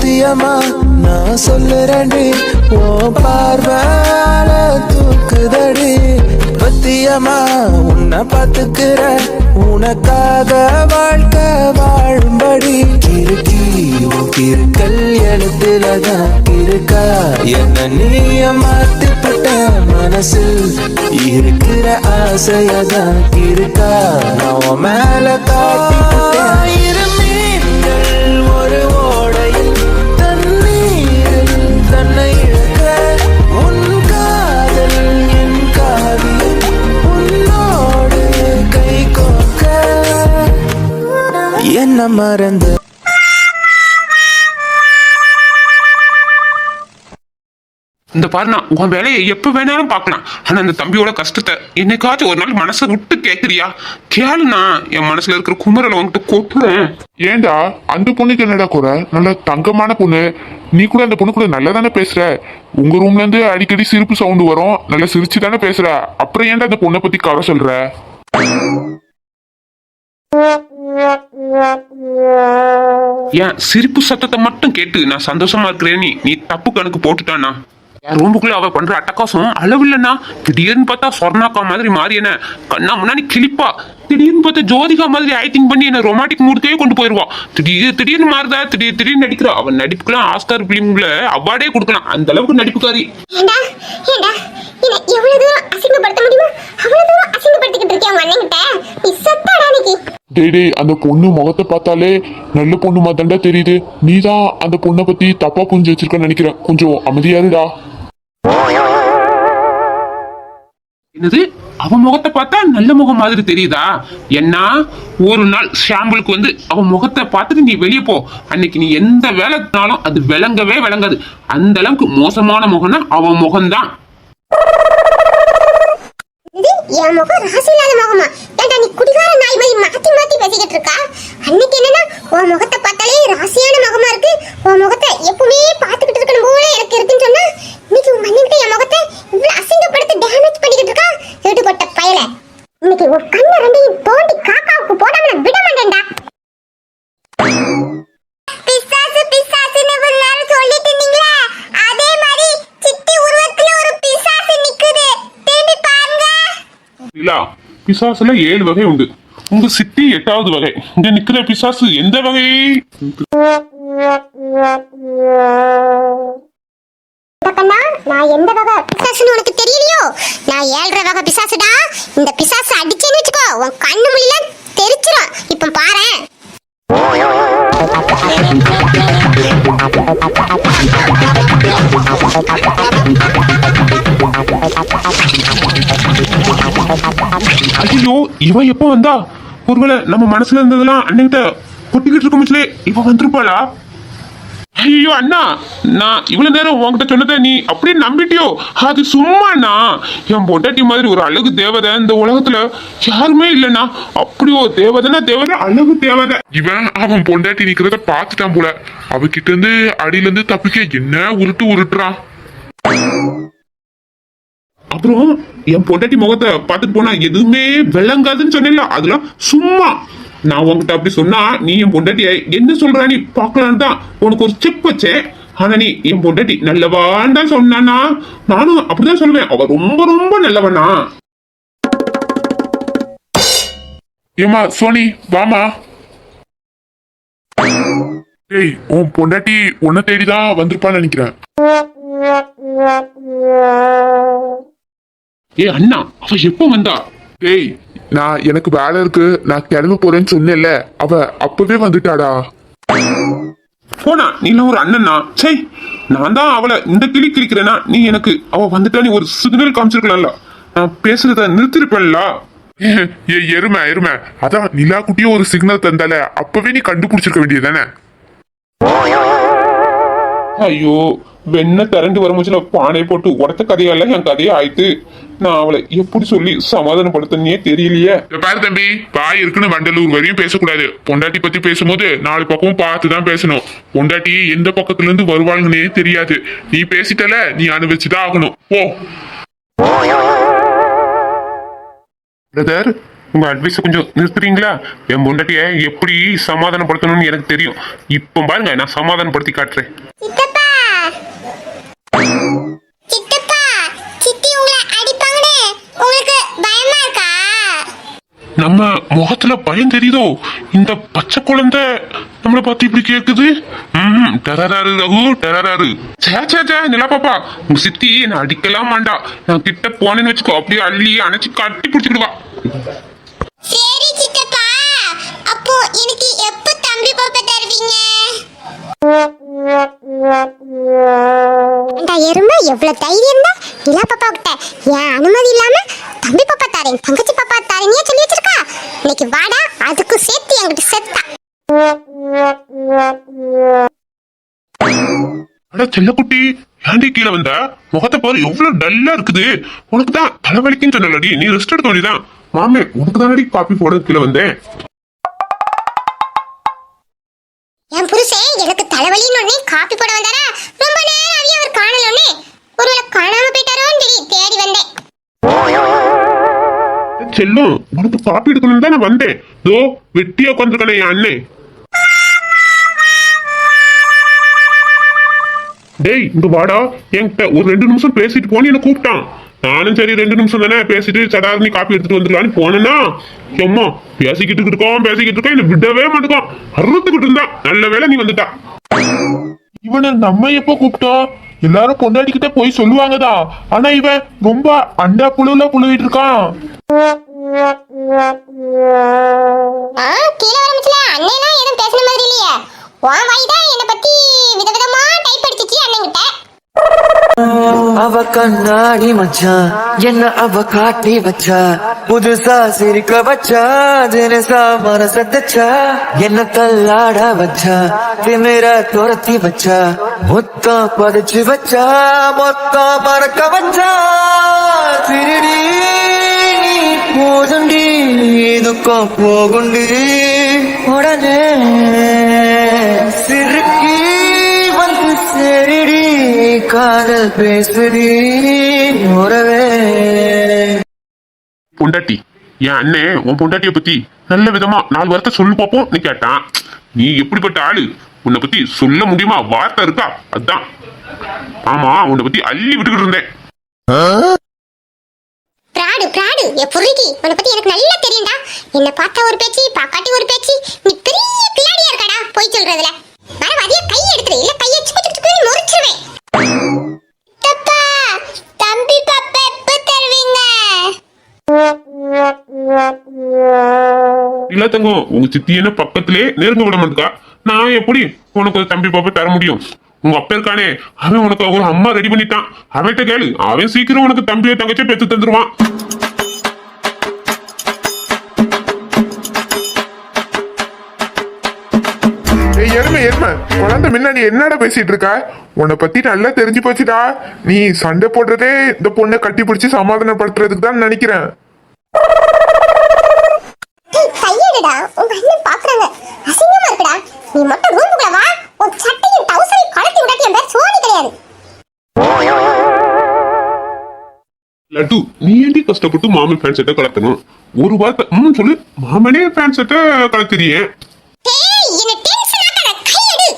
சத்தியமா நான் சொல்லுறேன்டி, ஓ பார்வால தூக்குதடி. பத்தியமா உன்னை பாத்துக்கிற, உனக்காக வாழ்க்கை வாழும்படி. கிறுக்கி உன் கிறுக்கல் எழுத்துலதான் இருக்கா, என்ன நீய மாத்திப்பட்ட மனசில் இருக்கிற ஆசையதான் இருக்கா, நான் மேல காட்டிப்பட்டேன். இரு மீன்கள் ஒரு ஓடையில் தண்ணீரில் தன்னை இழக்க, உன் காதல் என் காவியம் உன்னோடு கை கோக்க, என்ன மறந்த. இந்த பாருண்ணா, உன் வேலையை எப்ப வேணாலும் பார்க்கலாம். ஆனா அந்த தம்பியோட கஷ்டத்தை என்னைக்காச்சும் ஒரு நாள் மனசை விட்டு கேக்குறியா? கேளுண்ணா, என் மனசுல இருக்கிற குமரலை உன்கிட்ட கொட்டுறேன். ஏண்டா அந்த பொண்ணுக்கு என்னடா குறை? நல்ல தங்கமான பொண்ணு. நீ கூட அந்த பொண்ணு கூட நல்லா தானே பேசுற. உங்க ரூம்ல இருந்து அடிக்கடி சிரிப்பு சவுண்டு வரும், நல்லா சிரிச்சு தானே பேசுற. அப்புறம் ஏன்டா அந்த பொண்ணை பத்தி கதை சொல்ற? ஏன் சிரிப்பு சத்தத்தை மட்டும் கேட்டு நான் சந்தோஷமா இருக்கிறேன்னு நீ தப்பு கணக்கு போட்டுட்டானா? என் ரூமுக்குள்ள அவ பண்ற அட்டகாசம் அளவில்லண்ணா. திடீர்னு பார்த்தா சொர்ணாக்கா மாதிரி மாறி என்ன கண்ணா முன்னாடி கிளிப்பா, திடீர்னு பார்த்தா ஜோதிகா மாதிரி ஆக்டிங் பண்ணி என்ன ரொமாட்டிக் மூடுக்கே கொண்டு போயிருவா. திடீர்னு மாறுதா, திடீர்னு நடிக்கிறா. அவன் நடிப்புக்கெல்லாம் ஆஸ்கார் பிலிம்ல அவார்டே கொடுக்கலாம், அந்த அளவுக்கு நடிப்புக்காரி. டேய் அந்த பொண்ணு முகத்தை பார்த்தாலே நல்ல பொண்ணு மாதாண்டா தெரியுது. நீதான் அந்த பொண்ணை பத்தி தப்பா புரிஞ்சு வச்சிருக்கன்னு நினைக்கிறேன். கொஞ்சம் அமைதியாருடா. என்னது, அவன் முகத்தை பார்த்தா நல்ல முகம் மாதிரி தெரியுதா? என்ன ஒரு நாள் ஷாம்பிளுக்கு வந்து அவன் முகத்தை பார்த்துட்டு நீ வெளியே போ. அன்னைக்கு நீ எந்த வேலைனாலும் அது விளங்கவே விளங்காது. அந்த அளவுக்கு மோசமான முகம்னா அவன் முகம்தான். என் முகம் ராசி இல்லாத முகமா? ஏன்டா நீ குடிகார நாய் மாதிரி மாத்தி மாத்தி பேசிக்கிட்டு இருக்கா? அன்னைக்கு என்னன்னா உன் முகத்தை பார்த்தாலே ராசியான முகமா இருக்கு, உன் முகத்தை எப்பவுமே பார்த்துக்கிட்டு இருக்கணும் போல எனக்கு இருக்குன்னு சொன்னா, இன்னைக்கு உன் மண்ணிக்கிட்ட என் முகத்தை இவ்வளவு அசிங்கப்படுத்தி டேமேஜ் பண்ணிக்கிட்டு இருக்கா. ஈடுபட்ட பயல, இன்னைக்கு உன் கண்ணை ரெண்டையும் தோண்டி காக்காவுக்கு போடாம நான் விட மாட்டேன்டா. பிசாசு பிசாசுன்னு ஒரு நேரம் சொல்லிட்டு இருந்தீங்களா, அதே மாதிரி சித்தி உருவத்துல ஒரு பிசாசு நிக்குது, தேடி பாருங்க. இல்ல, பிசாசுல 7 வகை உண்டு. உங்க சித்தி 8வது வகை. இங்க நிக்கிற பிசாசு எந்த வகை? நான் எந்த வகை பிசாசுன்னு உனக்கு தெரியலையோ? நான் 7 வகை பிசாசுடா. இந்த பிசாசு அடிச்சேன்னு வச்சுக்கோ, உன் கண்ணு மொழிலாம் தெரிச்சிரும். இப்ப பாரேன். ஐயோ, இவ எப்ப வந்தா? ஒருவேளை நம்ம மனசுல இருந்ததெல்லாம் அன்னைக்கிட்ட கொட்டிக்கிட்டு இருக்கும்போதுலே இவ வந்திருப்பாளா? ஐயோ அண்ணா, நான் இவ்வளவு நேரம் உன்கிட்ட சொன்னதை நீ அப்படியே நம்பிட்டியோ? அது சும்மாண்ணா. என் பொண்டாட்டி மாதிரி ஒரு அழகு தேவதை இந்த உலகத்துல யாருமே இல்லைண்ணா. அப்படியோ தேவதைன்னா தேவதை, அழகு தேவதை. இவன் அவன் பொண்டாட்டி நிக்கிறத பார்த்துட்டான் போல. அவகிட்ட இருந்து அடியில இருந்து தப்பிக்க என்ன உருட்டுறான். அப்புறம் என் பொண்டாட்டி முகத்தை பார்த்துட்டு போனா எதுவுமே விளங்காதுன்னு சொன்னேன்ல, அதெல்லாம் சும்மா. நான் உன்கிட்ட அப்படி சொன்னா நீ என் பொண்டாட்டிய என்ன சொல்ற நீ பாக்கலான்னு தான் உனக்கு ஒரு செக் வச்சேன். ஆனா நீ என் பொண்டாட்டி நல்லவான்னு தான் சொன்னானா? நானும் அப்படிதான் சொல்லுவேன், அவ ரொம்ப ரொம்ப நல்லவனா. ஏமா சோனி வாமா. ஏய் உன் பொண்டாட்டி உன்னை தேடிதான் வந்திருப்பான்னு நினைக்கிறேன். ஏ அண்ணா, அவ எப்ப வந்தா? டேய் நான் எனக்கு வேலை இருக்கு, நான் கிளம்ப போறேன்னு சொன்னேன்ல, அவ அப்பவே வந்துட்டாடா. போனா நீ ஒரு அண்ணனா? சை, நான் தான் அவளை இந்த கிளி கிளிக்கிறேன்னா நீ எனக்கு அவ வந்துட்டா நீ ஒரு சிக்னல் காமிச்சிருக்கலாம்ல, நான் பேசுறத நிறுத்திருப்பேன்ல. ஏ எருமை எருமை, அதான் நிலா குட்டியும் ஒரு சிக்னல் தந்தால அப்பவே நீ கண்டுபிடிச்சிருக்க வேண்டியதானே. ஐயோ, வெண்ண திரண்டு வரும்போது பானை போட்டு உடத்த கதையால என் கதையே ஆயிட்டு. நான் அவளை எப்படி சொல்லி சமாதானப்படுத்தனே தெரியலையே. பாரு தம்பி, பாய் இருக்குன்னு வண்டலூர் வரையும் பேசக்கூடாது. பொண்டாட்டி பத்தி பேசும்போது 4 பக்கமும் பார்த்துதான் பேசணும். பொண்டாட்டி எந்த பக்கத்துல இருந்து வருவாங்கன்னே தெரியாது. நீ பேசிட்டல, நீ அனுபவிச்சுதான் ஆகணும். ஓ பிரதர், உங்க அட்வைஸை கொஞ்சம் நிறுத்துறீங்களா? என் பொண்டாட்டிய எப்படி சமாதானப்படுத்தணும்னு எனக்கு தெரியும். இப்போ பாருங்க, நான் சமாதானப்படுத்தி காட்டுறேன். சித்தப்பா சித்தப்பா சித்தி உங்களை அடிப்பாங்கன்னு உங்களுக்கு பயமா இருக்கா? நம்ம முகத்துல பயம் தெரியுதோ? இந்த பச்சை குழந்தை நம்மளை பார்த்து இப்படி கேக்குது. டெரராரு ரகு, டெரராரு. சே நிலா பாப்பா, உங்க சித்தி என்ன அடிக்கலாம் மாண்டா. நான் கிட்ட போனேன்னு வச்சுக்கோ, அப்படியே அள்ளி அணைச்சு கட்டி பிடிச்சிடுவா. சரி சித்தப்பா, அப்போ எனக்கு எப்ப தம்பி பாப்பா தருவீங்க? அந்த எறும்பு எவ்வளவு தைரியம் தான் நிலா பாப்பா கிட்ட என் அனுமதி இல்லாம தம்பி பாப்பா தாரேன், தங்கச்சி பாப்பா தாரேன் சொல்லி வச்சிருக்கா. இன்னைக்கு வாடா, அதுக்கு சேர்த்து என்கிட்ட செத்தா. அட செல்லக்குட்டி, ஏன்டி கீழே வந்த? முகத்தை பாரு எவ்வளவு டல்லா இருக்குது. உனக்கு தான் தலைவலிக்குன்னு சொன்னலடி, நீ ரெஸ்ட் எடுக்க வேண்டியதான். மாமே, உனக்கு தானடி காப்பி போட கீழே வந்தேன். என் புருஷன் எனக்கு தலைவலின்னு உடனே காப்பி போட வந்தாரா? ரொம்ப நேரம் அவர் காணலன்னு ஒருவேளை காணாம போயிட்டாரோன்னு தேடி வந்தேன். செல்லும், உனக்கு காப்பி எடுக்கணும்னு தான் நான் வந்தேன். இதோ வெட்டியா உட்காந்துருக்கேன் என் அண்ணன். டேய், இங்க வாடா. என்கிட்ட ஒரு 2 நிமிஷம் பேசிட்டு போன்னு என்ன கூப்பிட்டான். நானும் சரி 2 நிமிஷம் தானே பேசிட்டு சடாரணி காப்பி எடுத்துட்டு வந்துடலான்னு போனேன்னா, சும்மா பேசிக்கிட்டு இருக்கோம் என்ன விடவே மாட்டேக்கான். அறுத்துக்கிட்டு இருந்தான். நல்ல வேளை நீ வந்துட்டா. இவனை நம்ம எப்போ கூப்பிட்டோம்? எல்லாரும் பொண்டாடிக்கிட்ட போய் சொல்லுவாங்கதா. ஆனா இவன் ரொம்ப அண்டா புழுல புழுவிட்டு இருக்கான். கீழே வரமிச்சல அண்ணனா எதுவும் பேசுன மாதிரி இல்லையே. உன் வாய் தான் என்னை பத்தி விதவிதமா டைப் அடிச்சிச்சு அண்ணன்கிட்ட. அவ கண்ணாடி மச்சான், என்ன அவ காட்டி வச்சா, புதுசா சிரிக்க வச்சா, தினசா மனச தச்சா, என்ன தள்ளாட வச்சா, திமிர துரத்தி வச்சா, மொத்தம் பதிச்சு வச்சா, மொத்தம் மறக்க வச்சா. திருடி நீ போதுண்டி, துக்கம் போகுண்டி, உடனே சிறுக்கி வந்து சரிடி, காதல் பேசுடி உறவே. பொண்டாட்டி, என் அண்ணன் உன் பொண்டாட்டிய பத்தி நல்ல விதமா 4 வார்த்தை சொல்லு பார்ப்போம் நீ கேட்டான். நீ எப்படிப்பட்ட ஆளு? உன்னை பத்தி சொல்ல முடியுமா? வார்த்தை இருக்கா? அதான். ஆமா, உன்னை பத்தி அள்ளி விட்டுக்கிட்டு இருந்தேன். பிராடு என் புரிக்கி, உன்னை பத்தி எனக்கு நல்லா தெரியும்டா. என்ன பார்த்தா ஒரு பேச்சு, பாக்காட்டி ஒரு பேச்சு. நீ பெரிய கிளாடியா இருக்கடா போய் சொல்றதுல. வர வதிய கை எடுத்துரு, இல்ல கையை சுக்கு முறிச்சிருவேன். தப்பா, தம்பி பாப்பா எப்ப தருவீங்க? இல்ல தங்கம், உங்க சித்தி என்ன பக்கத்திலே நெருங்க விட மாட்டா. நான் எப்படி உனக்கு ஒரு தம்பி பாப்பா தர முடியும்? உங்க அப்பா இருக்கானே, அவன் உனக்கு ஒரு அம்மா ரெடி பண்ணிட்டான். அவன்கிட்ட கேளு, அவன் சீக்கிரம் உனக்கு தம்பியோ தங்கச்சியோ பெத்து தந்துருவான். எருமை குழந்தை முன்னாடி என்னடா பேசிட்டு இருக்க? உன்னை பத்தி நல்லா தெரிஞ்சு போச்சுடா. நீ சண்டை போடுறதே இந்த பொண்ணை கட்டி பிடிச்சி சமாதானப்படுத்துறதுக்கு தான் நினைக்கிறேன். கையெடுடா, உங்க அண்ணன் பாக்குறாங்க. அசிங்கமா இருக்குடா. நீ மட்டும் ரூமுக்குள்ள வா. உன் சட்டையும் டவுசரையும் கழட்டி விடாட்டி என் பேர் சோனி கிடையாது. லட்டு, நீ ஏண்டி கஷ்டப்பட்டு மாமன் ஃபேன் செட்டை கலக்கணும்? ஒரு வார்த்தை சொல்லு, மாமனே ஃபேன் செட்டை கலக்குறியே. டேய், என்ன டென்ஷன் ஆக்காத. கையெடு.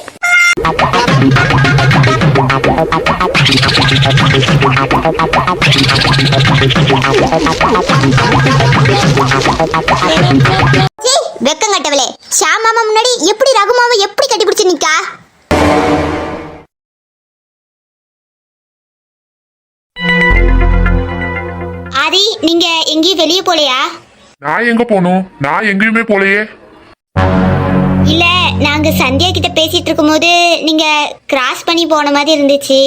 வெக்கம் கட்டவளே, ஷாமாமா முன்னாடி எப்படி ரகுமாவை எப்படி கட்டி பிடிச்சு நிக்கா? ஆதி, நீங்க எங்கேயும் வெளியே போலையா? நான் எங்க போகணும்? நான் எங்கேயுமே போலையே. இல்ல, நாங்க சந்தியா கிட்ட பேசிட்டு இருக்கும்போது நீங்க கிராஸ் பண்ணி போன மாதிரி இருந்துச்சு.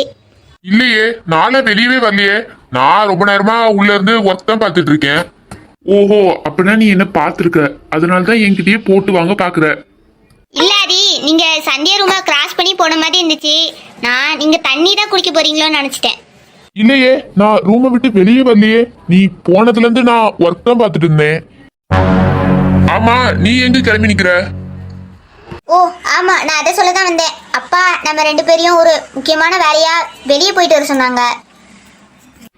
இல்லையே, நானே வெளியவே வரலையே. நான் ரொம்ப நேரமா உள்ள இருந்து ஒர்க் தான் பார்த்துட்டு இருக்கேன். ஓஹோ, அப்படின்னா நீ என்ன பார்த்துருக்க, அதனாலதான் என்கிட்டயே போட்டு வாங்க பாக்குற. இல்ல ஆதி, நீங்க சந்தியா ரூமா கிராஸ் பண்ணி போன மாதிரி இருந்துச்சு. நான் நீங்க தண்ணி தான் குடிக்க போறீங்களோன்னு நினைச்சிட்டேன். இல்லையே, நான் ரூமை விட்டு வெளியே வரலையே. நீ போனதுல இருந்து நான் ஒர்க் தான் பார்த்துட்டு இருந்தேன். ஆமா, நீ எங்க கிளம்பி நிக்கிற? ஓ ஆமா, நான் அதை சொல்ல தான் வந்தேன். அப்பா நம்ம 2 பேரையும் ஒரு முக்கியமான வேலையா வெளியே போயிட்டு வர சொன்னாங்க.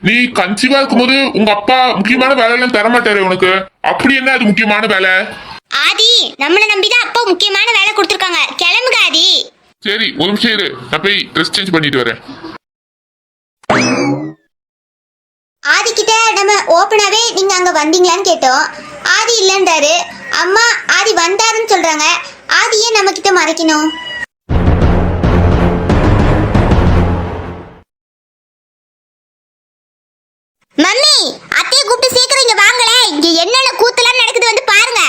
நீ கன்சீவா இருக்கும்போது உங்க அப்பா முக்கியமான வேலை எல்லாம் தர மாட்டாரு உனக்கு. அப்படி என்ன அது முக்கியமான வேலை? ஆதி, நம்மள நம்பிதான் அப்பா முக்கியமான வேலை கொடுத்துருக்காங்க. கிளம்புங்க ஆதி. சரி ஒரு நிமிஷம் இரு, நான் போய் ட்ரெஸ் சேஞ்ச் பண்ணிட்டு வரேன். ஆதி கிட்ட நம்ம ஓப்பனாவே நீங்க அங்க வந்தீங்களான்னு கேட்டோம். ஆதி இல்லன்றாரு. அம்மா ஆதி வந்தாருன்னு சொல்றாங்க. ஆதியே நம்ம கிட்ட மறைக்கணும். மம்மி, அத்தையை கூப்பிட்டு சீக்கிரம் இங்க வாங்களே. இங்க என்னென்ன கூத்தெல்லாம் நடக்குது வந்து பாருங்க.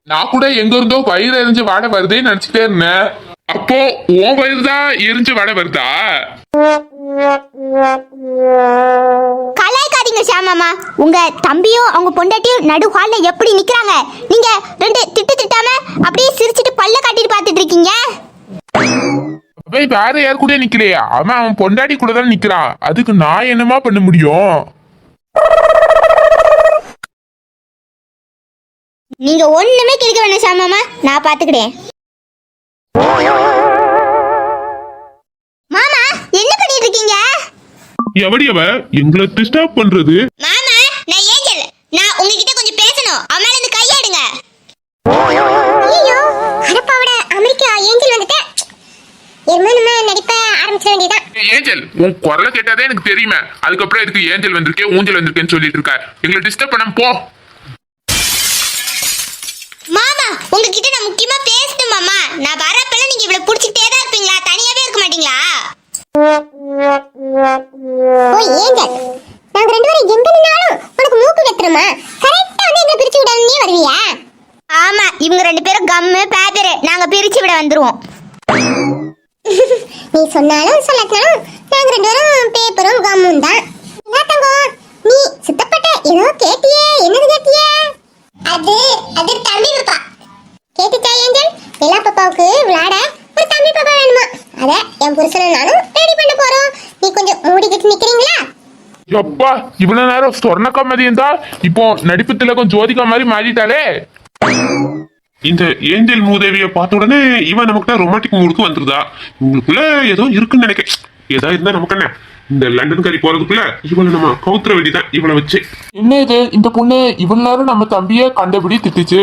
நான் கூட எங்க இருந்தோ வயிறு எரிஞ்சு வாடை வருதேன்னு நினைச்சிட்டே இருந்தேன். அப்போ உன் வயிறு தான் எரிஞ்சு வாடை வருதா? கலாய்க்காதீங்க ஷாமாமா. உங்க தம்பியும் அவங்க பொண்டாட்டியும் நடு ஹால்ல எப்படி நிக்கிறாங்க. நீங்க ரெண்டு திட்டாம அப்படியே சிரிச்சிட்டு பல்ல காட்டிட்டு பாத்துட்டு இருக்கீங்க. அவன் வேற யாரு கூட நிக்கலையா? அவன் பொண்டாட்டி கூட தான் நிக்கிறான். அதுக்கு நான் என்னமா பண்ண முடியும்? நீங்க ஒண்ணுமே கேட்க வேணாம் ஷாமாமா, நான் பாத்துக்கிட்டேன். மாமா என்ன பண்ணிட்டு இருக்கீங்க? எவடி அவ எங்களை டிஸ்டர்ப் பண்றது? மாமா, நான் ஏஞ்சல். நான் உங்ககிட்ட கொஞ்சம் பேசணும். அம்மா இந்த கையை எடுங்க. ஐயோ, அரப்பாவோட அமெரிக்கா ஏஞ்சல் வந்துட்ட. நம்ம நடிப்ப ஆரம்பிச்ச வேண்டியதான். ஏஞ்சல், உன் குரலை கேட்டாதே எனக்கு தெரியுமே. அதுக்கப்புறம் எதுக்கு ஏஞ்சல் வந்திருக்கேன் ஊஞ்சல் வந்திருக்கேன்னு சொல்லிட்டு இருக்க? எங்களை டிஸ்டர்ப் பண்ணாம போ. மாமா, உங்ககிட்ட நான் முக்கியமா பேசணும் மாமா. நான் வரப்பெல்லாம் நீங்க இவ்வளவு புடிச்சிட்டே தான் இருப்பீங்களா? தனியாவே இருக்க மாட்டீங்களா? ஓய் ஏஞ்சல், நாங்க ரெண்டு பேரும் எங்க நின்னாலும் உனக்கு மூக்கு வெத்துறமா? கரெக்ட்டா வந்து எங்களை பிரிச்சு விடணும்னே வருவியா? ஆமா, இவங்க ரெண்டு பேரும் கம்மு பேப்பர், நாங்க பிரிச்சு விட வந்துருவோம். நீ சொன்னாலும் சொல்லாட்டாலும் நாங்க ரெண்டு பேரும் பேப்பரும் கம்மும் தான். என்ன தங்கம், நீ சித்தப்பட்ட ஏதோ கேட்டியே? என்னது கேட்டியே? அது தம்பி பாப்பா. கேட்டுச்சா ஏஞ்சல்? எல்லா பாப்பாவுக்கு விளையாட ஒரு தம்பி பாப்பா வேணுமா? அத என் புருஷனும் நானும் ரெடி பண்ண போறோம். நீ கொஞ்சம் மூடிக்கிட்டு நிக்கிறீங்களா? எப்பா இவ்வளவு நேரம் சொர்ணக்கா மாதிரி இருந்தா இப்போ நடிப்பு திலகம் ஜோதிகா மாதிரி மாறிட்டாலே. இந்த ஏஞ்சல் மூதேவியை பார்த்த உடனே இவன் நமக்கு ரொமான்டிக் மூடுக்கு வந்துருதா? உங்களுக்குள்ள ஏதோ இருக்குன்னு நினைக்கிறேன். ஏதா இருந்தா நமக்கு என்ன, இந்த லண்டன் கறி போறதுக்குள்ள இவளை நம்ம கவுத்துற வேண்டிதான். இவளை வச்சு என்ன இது, இந்த பொண்ணு இவ்வளவு நேரம் நம்ம தம்பிய கண்டபடி திட்டுச்சு.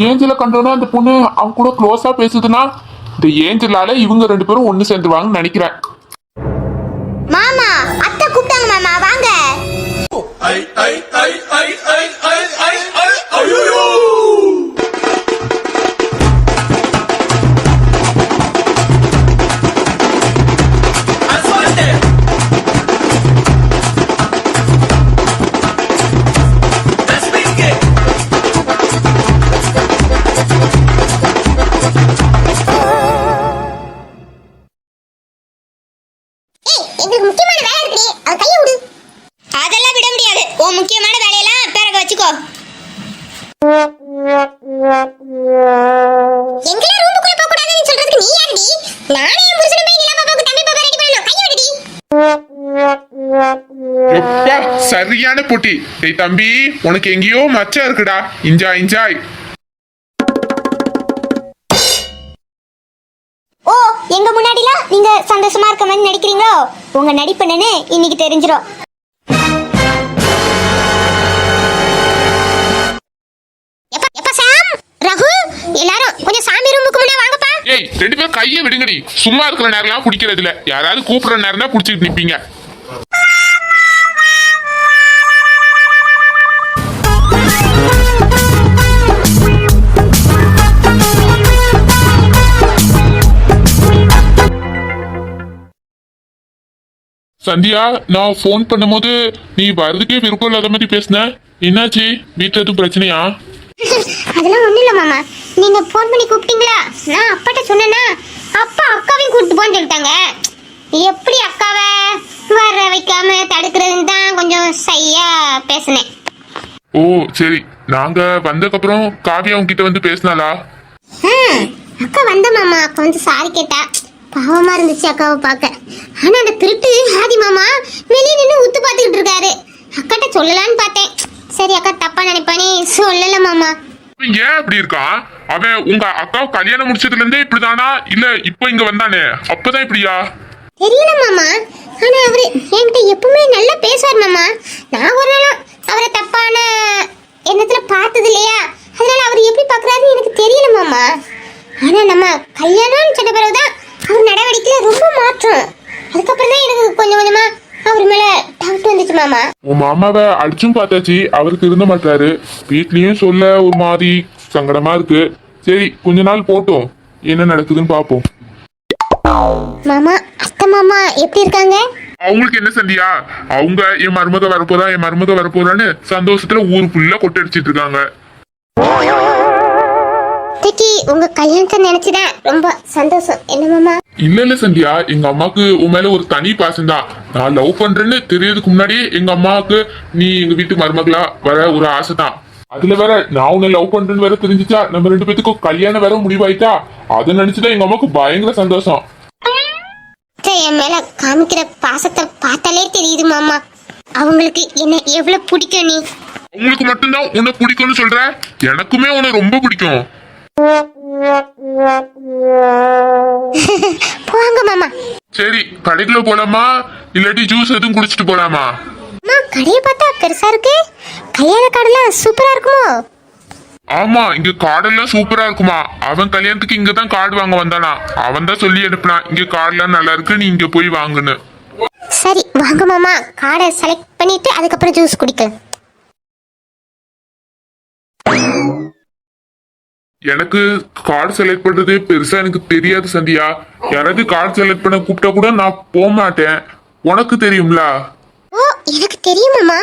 ஏஞ்சலை கண்டோன்னா அந்த பொண்ணு அவங்க கூட க்ளோஸா பேசுதுன்னா இந்த ஏஞ்சலால இவங்க ரெண்டு பேரும் ஒண்ணு சேர்ந்துருவாங்கன்னு நினைக்கிறேன். மாமா, அத்தை கூப்பிட்டாங்க மாமா, வாங்க. அதெல்லாம் விட முடியாது. உன் முக்கியமான வேலையெல்லாம் பிறகு வச்சுக்கோ. எங்கல ரூமுக்குள்ள போக கூடாதுன்னு சொல்றதுக்கு நீ யாரடி? நானே என் புருஷனை போய் நிலா பாப்பாவுக்கு தம்பி பாப்பா ரெடி பண்ணனும். கைய விடுடி. எப்பா சரியான போட்டி. டேய் தம்பி, உனக்கு எங்கேயோ மச்சம் இருக்குடா. Enjoy enjoy. ஓ, எங்க முன்னாடிலாம் நீங்க சந்தோஷமா இருக்க மாதிரி நடிக்கிறீங்களோ? உங்க நடிப்பு என்னன்னு இன்னைக்கு தெரிஞ்சிரும். எப்ப சாம், ரகு எல்லாரும் கொஞ்சம் சாமி ரூமுக்கு முன்னாடி வாங்கப்பா. ஏய் ரெண்டு பேரும் கையை விடுங்கடி. சும்மா இருக்கிற நேரம்லாம் பிடிக்கிறது இல்ல. யாராவது கூப்பிடுற நேரம் தான் பிடிச்சிட்டு நிப்பீங்க. சந்தியா, நான் ஃபோன் பண்ணும்போது நீ வர்றதுக்கே விருப்பம் இல்லாத மாதிரி பேசின. என்னாச்சு? வீட்டுல எதுவும் பிரச்சனையா? அதெல்லாம் ஒண்ணும் இல்ல மாமா. நீங்க போன் பண்ணி கூப்பிட்டீங்களா? நான் அப்பாட்ட சொன்னேன்னா அப்பா அக்காவையும் கூப்பிட்டு போன்னு சொல்லிட்டாங்க. எப்படி அக்காவை வர வைக்காம தடுக்கிறதுன்னு தான் கொஞ்சம் சையா பேசினேன். ஓ சரி. நாங்க வந்ததுக்கப்புறம் காவியா உங்ககிட்ட வந்து பேசினாளா? அக்கா வந்த மாமா. அக்கா வந்து சாரி கேட்டா. பாவமா இருந்துச்சு அக்காவை பார்க்க. ஆனா அந்த திருட்டு ஆதி மாமா வெளியே நின்று உத்து பார்த்துக்கிட்டு இருக்காரு. அக்காட்ட சொல்லலான்னு பார்த்தேன். சரி அக்கா தப்பா நினைப்பானே சொல்லல மாமா. ஏன் இப்படி இருக்கான் அவன்? உங்க அக்கா கல்யாணம் முடிச்சதுல இருந்தே இப்படிதானா, இல்ல இப்ப இங்க வந்தானே அப்பதான் இப்படியா? தெரியல மாமா. ஆனா அவரு என்கிட்ட எப்பவுமே நல்லா பேசுவார் மாமா. நான் ஒரு நாளும் அவரை தப்பான எண்ணத்துல பார்த்தது இல்லையா, அதனால அவர் எப்படி பாக்குறாருன்னு எனக்கு தெரியல மாமா. ஆனா நம்ம கல்யாணம்னு சொன்ன பிறகுதான் அவர் நடவடிக்கையில ரொம்ப மாற்றம். அதுக்கப்புறம் தான் எனக்கு கொஞ்சம் கொஞ்சமா அவர் மேல டவுட் வந்துச்சு மாமா. உன் மாமாவை அடிச்சும் பார்த்தாச்சு, அவருக்கு இருந்த மாட்டாரு. வீட்லயும் சொல்ல ஒரு மாதிரி சங்கடமா இருக்கு. சரி கொஞ்ச நாள் போட்டோம், என்ன நடக்குதுன்னு பாப்போம். மாமா, அத்தை மாமா எப்படி இருக்காங்க? அவங்களுக்கு என்ன சந்தியா, அவங்க என் மருமக வரப்போறான்னு சந்தோஷத்துல ஊரு ஃபுல்லா கொட்டடிச்சிட்டு இருக்காங்க. உங்க கல்யாணத்தை நினைச்சுதான் ரொம்ப சந்தோஷம். என்ன மாமா? இல்ல சந்தியா, எங்க அம்மாக்கு உன் மேல ஒரு தனி பாசம் தான். நான் லவ் பண்றேன்னு தெரியறதுக்கு முன்னாடியே எங்க அம்மாவுக்கு நீ எங்க வீட்டு மருமகளா வர ஒரு ஆசை தான். அதுல வேற நான் உன்னை லவ் பண்றேன்னு வேற தெரிஞ்சுச்சா, நம்ம 2 பேத்துக்கும் கல்யாணம் வேற முடிவாயிட்டா. அதை நினைச்சுதான் எங்க அம்மாவுக்கு பயங்கர சந்தோஷம். என் மேல காமிக்கிற பாசத்தை பார்த்தாலே தெரியுது மாமா, அவங்களுக்கு என்ன எவ்வளவு பிடிக்கும். நீ உங்களுக்கு மட்டும்தான் உன்னை பிடிக்கும்னு சொல்ற, எனக்குமே உன்னை ரொம்ப பிடிக்கும். போங்க மாமா. சரி கடைக்குள்ள போலாமா, இல்லாட்டி ஜூஸ் எதுவும் குடிச்சிட்டு போலாமா? கடையை பார்த்தா பெருசா இருக்கு, கல்யாண கார்டுலாம் சூப்பரா இருக்குமோ? ஆமா, இங்க கார்டெல்லாம் சூப்பரா இருக்குமா. அவன் கல்யாணத்துக்கு இங்கதான் கார்டு வாங்க வந்தானா, அவன் தான் சொல்லி அனுப்பினான் இங்க கார்டுலாம் நல்லா இருக்கு, நீ இங்க போய் வாங்குன்னு. சரி வாங்க மாமா, கார்டை செலக்ட் பண்ணிட்டு அதுக்கப்புறம் ஜூஸ் குடிக்கலாம். எனக்கு கார்டு செலக்ட் பண்றதே பெருசா எனக்கு தெரியாது சந்தியா. யாராவது கார்டு செலக்ட் பண்ண கூப்பிட்டா கூட நான் போக மாட்டேன், உனக்கு தெரியும்ல. ஓ எனக்கு தெரியுமாமா.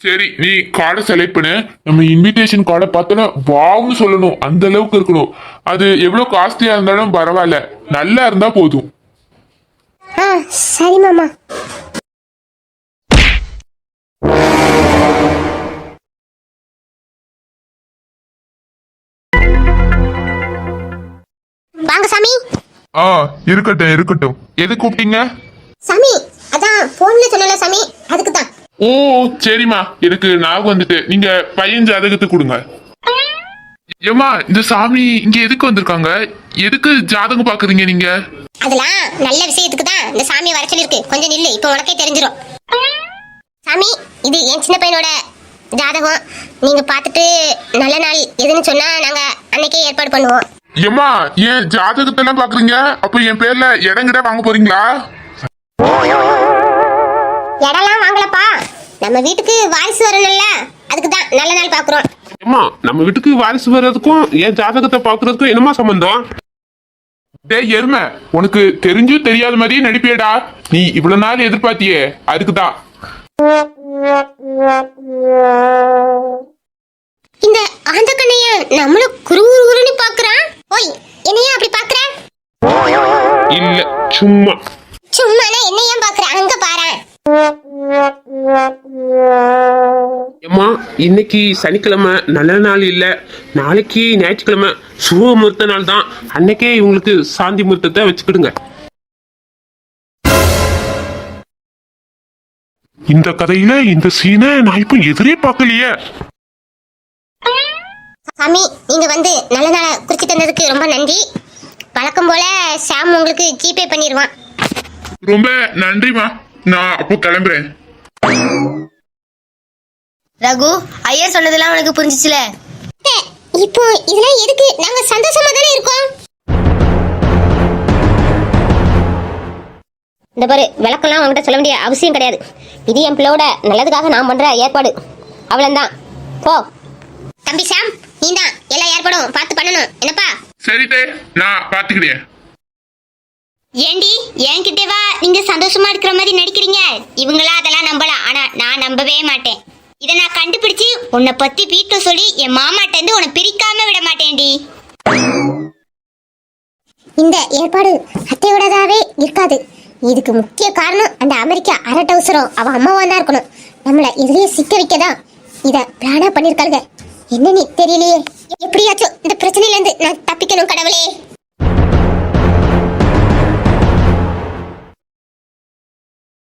சரி நீ கார்டை செலக்ட் பண்ணு. நம்ம இன்விடேஷன் கார்டை பார்த்தோன்னா வாவ்னு சொல்லணும், அந்த அளவுக்கு இருக்கணும். அது எவ்வளவு காஸ்ட்லியா இருந்தாலும் பரவாயில்ல, நல்லா இருந்தா போதும். சரி மாமா. வாங்க சாமி. இருக்கட்டும். எது கூப்பிட்டீங்க? சாமி அதான் போன்ல சொன்னல சாமி, அதுக்கு தான். ஓ சரிம்மா, எனக்கு ஞாபகம் வந்துட்டு. நீங்க பையன் ஜாதகத்தை கொடுங்க. ஏமா இந்த சாமி இங்க எதுக்கு வந்திருக்காங்க? எதுக்கு ஜாதகம் பாக்குறீங்க நீங்க? அதெல்லாம் நல்ல விஷயத்துக்கு தான் இந்த சாமி வர சொல்லிருக்கு. கொஞ்சம் நில்லு, இப்போ உனக்கே தெரிஞ்சிரும். சாமி இது என் சின்ன பையனோட ஜாதகம், நீங்க பார்த்துட்டு நல்ல நாள் எதுன்னு சொன்னா நாங்க அன்னைக்கே ஏற்பாடு பண்ணுவோம். ஏமா ஏன் ஜாதகத்தை எல்லாம் பாக்குறீங்க? அப்ப என் பேர்ல இடம் கிட்ட வாங்க போறீங்களா? இடம்லாம் வாங்கலப்பா, நம்ம வீட்டுக்கு வாரிசு வரணும்ல, அதுக்கு தான் நல்ல நாள் பாக்குறோம். அம்மா நம்ம வீட்டுக்கு வாரிசு வர்றதுக்கும் என் ஜாதகத்தை பாக்குறதுக்கும் என்னமா சம்பந்தம்? டேய் எருமை, உனக்கு தெரிஞ்சும் தெரியாத மாதிரியே நடிப்பியடா. நீ இவ்வளவு நாள் எதிர்பார்த்தியே, அதுக்குதான். இந்த ஆந்த கண்ணைய நம்மள குறுகுறுன்னு பாக்குறான். ஓய் என்னையா அப்படி பாக்குற? இல்ல சும்மா. சும்மானா என்ன ஏன் பாக்குற? அங்க பாரு. அம்மா இன்னைக்கு சனிக்கிழமை, நல்ல நாள் இல்ல. நாளைக்கு ஞாயிற்றுக்கிழமை சுப முகூர்த்த நாள் தான். அன்னைக்கே இவங்களுக்கு சாந்தி முகூர்த்தத்தை வச்சுக்கிடுங்க. இந்த கதையில இந்த சீனை நான் இப்ப எதிரே பார்க்கலையே. சாமி நீங்க வந்து நல்ல நாளை குறிச்சிட்டு வந்ததுக்கு ரொம்ப நன்றி. வழக்கம் போல சாம் உங்களுக்கு ஜிபே பண்ணிடுவான். ரொம்ப நன்றிமா, நான் அப்போ கிளம்புறேன். ரகு, ஐயர் சொன்னதெல்லாம் உனக்கு புரிஞ்சிச்சுல? இப்போ இதெல்லாம் எதுக்கு? நாங்க சந்தோஷமா தானே இருக்கோம். இந்த பாரு, விளக்கெல்லாம் உங்ககிட்ட சொல்ல வேண்டிய அவசியம் கிடையாது. இது என் பிள்ளையோட நல்லதுக்காக நான் பண்ற ஏற்பாடு, அவ்வளவுதான். போ தம்பி சாம், நீ தான் எல்லா ஏற்பாடும் பார்த்து பண்ணணும், என்னப்பா? சரி நான் பாத்துக்கிறேன். ஏண்டி என்கிட்ட வா, நீங்க சந்தோஷமா இருக்கிற மாதிரி நடிக்கிறீங்க. இவங்களா அதெல்லாம் நம்பலாம், ஆனா நான் நம்பவே மாட்டேன். இதை நான் கண்டுபிடிச்சு உன்னை பத்தி வீட்டுல சொல்லி என் மாமாட்ட இருந்து உன்னை பிரிக்காம விட மாட்டேன்டி. இந்த ஏற்பாடு அத்தையோடதாவே இருக்காது. இதுக்கு முக்கிய காரணம் அந்த அமெரிக்கா அரட்டவுசரம் அவ அம்மாவா தான் இருக்கணும். நம்மள இதுலயே சிக்க வைக்கதான் இத பிளானா பண்ணிருக்காங்க. என்னன்னு தெரியலையே. எப்படியாச்சும் இந்த பிரச்சனையில இருந்து நான் தப்பிக்கணும் கடவுளே.